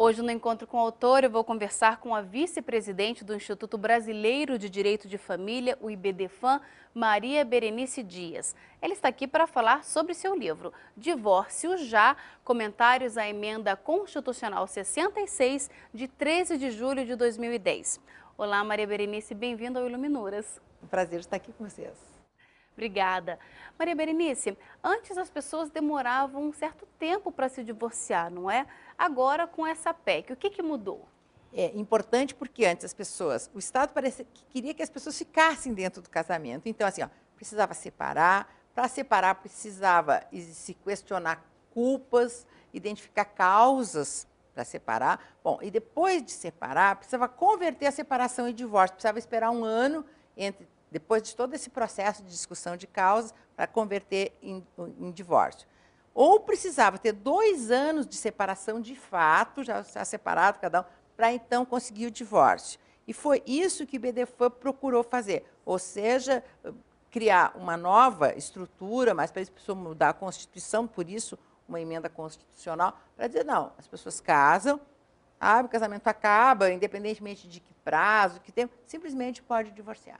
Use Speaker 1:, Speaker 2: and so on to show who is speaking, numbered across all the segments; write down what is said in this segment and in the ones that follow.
Speaker 1: Hoje, no Encontro com o Autor, eu vou conversar com a vice-presidente do Instituto Brasileiro de Direito de Família, o IBDFAM, Maria Berenice Dias. Ela está aqui para falar sobre seu livro, Divórcio Já, comentários à emenda constitucional 66, de 13 de julho de 2010. Olá, Maria Berenice, bem-vinda ao Iluminuras.
Speaker 2: Um prazer estar aqui com vocês.
Speaker 1: Obrigada. Maria Berenice, antes as pessoas demoravam um certo tempo para se divorciar, não é? Agora, com essa PEC, o que mudou?
Speaker 2: É importante porque antes o Estado parecia que queria que as pessoas ficassem dentro do casamento. Então, assim, precisava separar. Para separar, precisava se questionar culpas, identificar causas para separar. Bom, e depois de separar, precisava converter a separação em divórcio. Precisava esperar um ano depois de todo esse processo de discussão de causas para converter em divórcio. Ou precisava ter 2 anos de separação de fato, já separado cada um, para então conseguir o divórcio. E foi isso que o IBDFAM procurou fazer, ou seja, criar uma nova estrutura, mas para isso precisou mudar a Constituição, por isso uma emenda constitucional, para dizer, não, as pessoas casam, o casamento acaba, independentemente de que prazo, que tempo, simplesmente pode divorciar.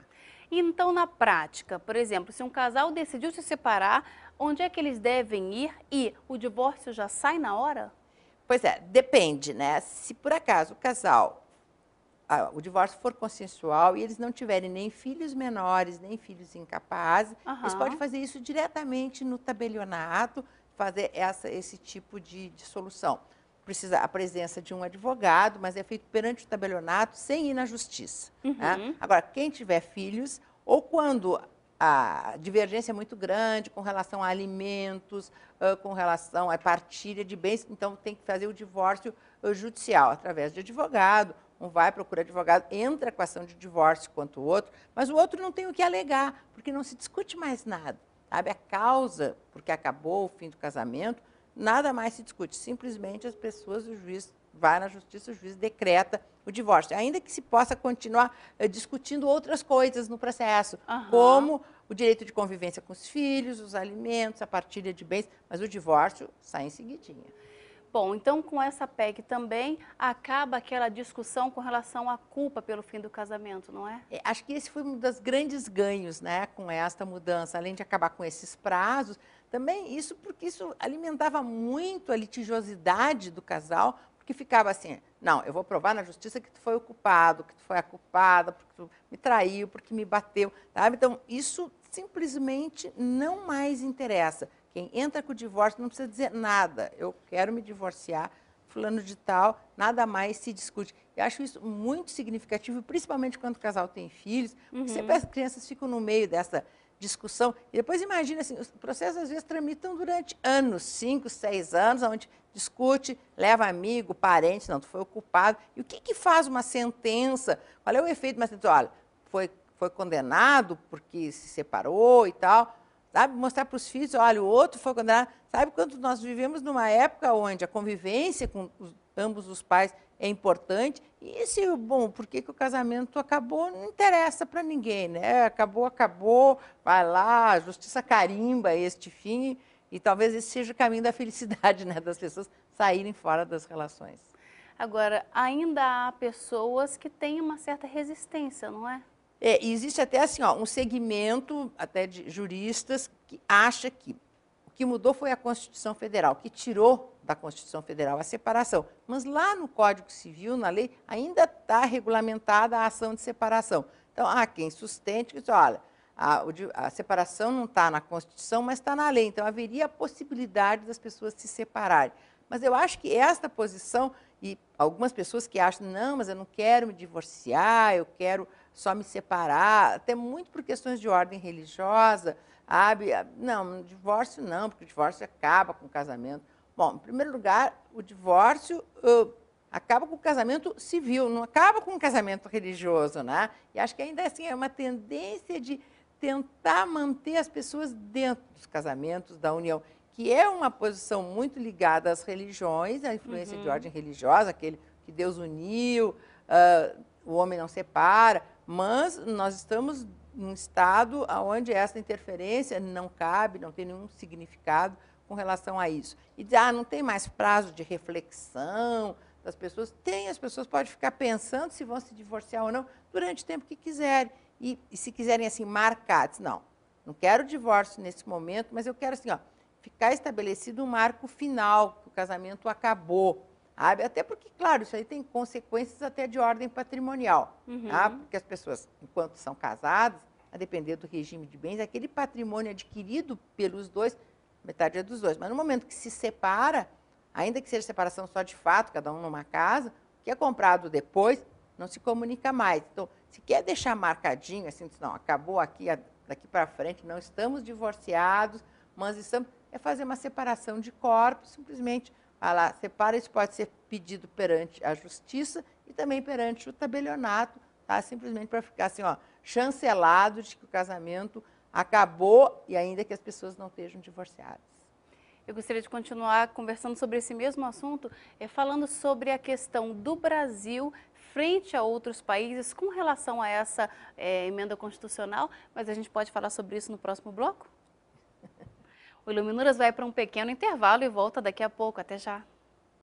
Speaker 1: Então, na prática, por exemplo, se um casal decidiu se separar, onde é que eles devem ir e o divórcio já sai na hora?
Speaker 2: Pois é, depende, né? Se por acaso o divórcio for consensual e eles não tiverem nem filhos menores, nem filhos incapazes, eles podem fazer isso diretamente no tabelionato, fazer esse tipo de solução. Precisa a presença de um advogado, mas é feito perante o tabelionato sem ir na justiça. Né? Agora, quem tiver filhos, ou quando a divergência é muito grande com relação a alimentos, com relação à partilha de bens, então tem que fazer o divórcio judicial, através de advogado. Um vai, procura advogado, entra com a ação de divórcio quanto o outro, mas o outro não tem o que alegar, porque não se discute mais nada. Sabe? A causa, porque acabou o fim do casamento, nada mais se discute, simplesmente as pessoas, o juiz vai na justiça, o juiz decreta o divórcio, ainda que se possa continuar discutindo outras coisas no processo, como o direito de convivência com os filhos, os alimentos, a partilha de bens, mas o divórcio sai em seguidinha.
Speaker 1: Bom, então com essa PEC também acaba aquela discussão com relação à culpa pelo fim do casamento, não é?
Speaker 2: Acho que esse foi um dos grandes ganhos, né, com esta mudança, além de acabar com esses prazos, também porque isso alimentava muito a litigiosidade do casal, porque ficava assim, não, eu vou provar na justiça que tu foi o culpado, que tu foi a culpada, porque tu me traiu, porque me bateu, sabe? Então, isso simplesmente não mais interessa. Quem entra com o divórcio não precisa dizer nada, eu quero me divorciar, fulano de tal, nada mais se discute. Eu acho isso muito significativo, principalmente quando o casal tem filhos, porque sempre as crianças ficam no meio dessa discussão. E depois imagina, assim, os processos às vezes tramitam durante anos, 5, 6 anos, onde discute, leva amigo, parente, não, tu foi o culpado. E o que faz uma sentença? Qual é o efeito de uma sentença? Olha, foi condenado porque se separou e tal. Sabe, mostrar para os filhos, olha, o outro foi condenado. Sabe, quando nós vivemos numa época onde a convivência com ambos os pais é importante, e bom, por que o casamento acabou, não interessa para ninguém, né? Acabou, vai lá, a justiça carimba este fim, e talvez esse seja o caminho da felicidade, né? Das pessoas saírem fora das relações.
Speaker 1: Agora, ainda há pessoas que têm uma certa resistência, não é?
Speaker 2: E existe até assim, um segmento até de juristas que acha que o que mudou foi a Constituição Federal, que tirou da Constituição Federal a separação. Mas lá no Código Civil, na lei, ainda está regulamentada a ação de separação. Então, há quem sustente que diz, olha, a separação não está na Constituição, mas está na lei. Então, haveria a possibilidade das pessoas se separarem. Mas eu acho que esta posição, e algumas pessoas que acham, não, mas eu não quero me divorciar, eu quero só me separar, até muito por questões de ordem religiosa, não, divórcio não, porque o divórcio acaba com o casamento. Bom, em primeiro lugar, o divórcio acaba com o casamento civil, não acaba com o casamento religioso, né? E acho que ainda assim é uma tendência de tentar manter as pessoas dentro dos casamentos, da união, que é uma posição muito ligada às religiões, à influência de ordem religiosa, aquele que Deus uniu, o homem não separa, mas nós estamos num estado onde essa interferência não cabe, não tem nenhum significado com relação a isso. E dizer, não tem mais prazo de reflexão, das pessoas. Tem, as pessoas podem ficar pensando se vão se divorciar ou não durante o tempo que quiserem. E se quiserem, assim, marcar, diz, não quero divórcio nesse momento, mas eu quero, assim, ó, ficar estabelecido um marco final, que o casamento acabou. Sabe? Até porque, claro, isso aí tem consequências até de ordem patrimonial. Tá? Porque as pessoas, enquanto são casadas, a depender do regime de bens, aquele patrimônio adquirido pelos dois, metade é dos dois. Mas no momento que se separa, ainda que seja separação só de fato, cada um numa casa, o que é comprado depois não se comunica mais. Então, se quer deixar marcadinho, assim, não, acabou aqui, daqui para frente, não estamos divorciados, mas estamos... É fazer uma separação de corpos, simplesmente, vai lá, separa, isso pode ser pedido perante a justiça e também perante o tabelionato, tá? Simplesmente para ficar assim, ó, chancelado de que o casamento acabou e ainda que as pessoas não estejam divorciadas.
Speaker 1: Eu gostaria de continuar conversando sobre esse mesmo assunto, falando sobre a questão do Brasil frente a outros países com relação a essa emenda constitucional, mas a gente pode falar sobre isso no próximo bloco? O Iluminuras vai para um pequeno intervalo e volta daqui a pouco. Até já!